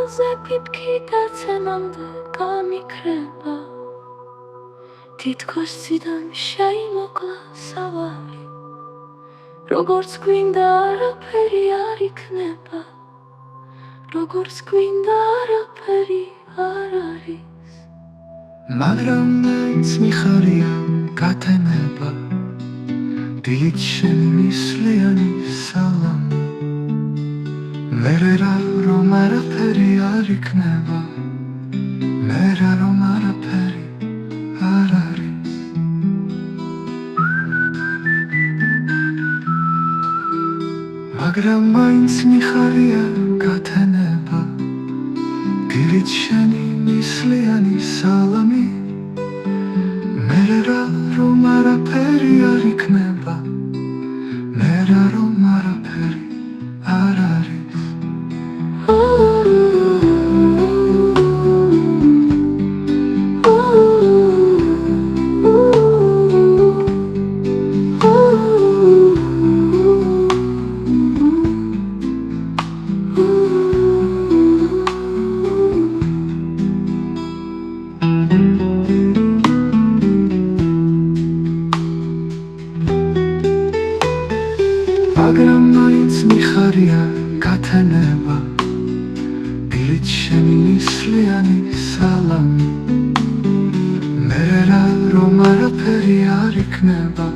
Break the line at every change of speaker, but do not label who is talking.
ყველაზე პიტკი დაცემამდე გამიქრება თითქოს ციდან შეიმოკლა სავალი როგორც გვინდა არაფერი არ იქნება როგორც გვინდა არაფერი არ არის
მაგრამ მაინც მიხარია გათენება დილით შენი ნისლიანი სალამი მერე რა რომ არაფერი არ იქნება მერე რომ არაფერი არ არის მაგრამ მაინც მიხარია გათენება დილით შენი ნისლიანი სალამი მერე რა რომ არაფერი არ იქნება მერე რომ არაფერი არ არის მაგრამ მაინც მიხარია გათენება დილით შენი ნისლიანი სალამი მერე რა რომ არაფერი არ იქნება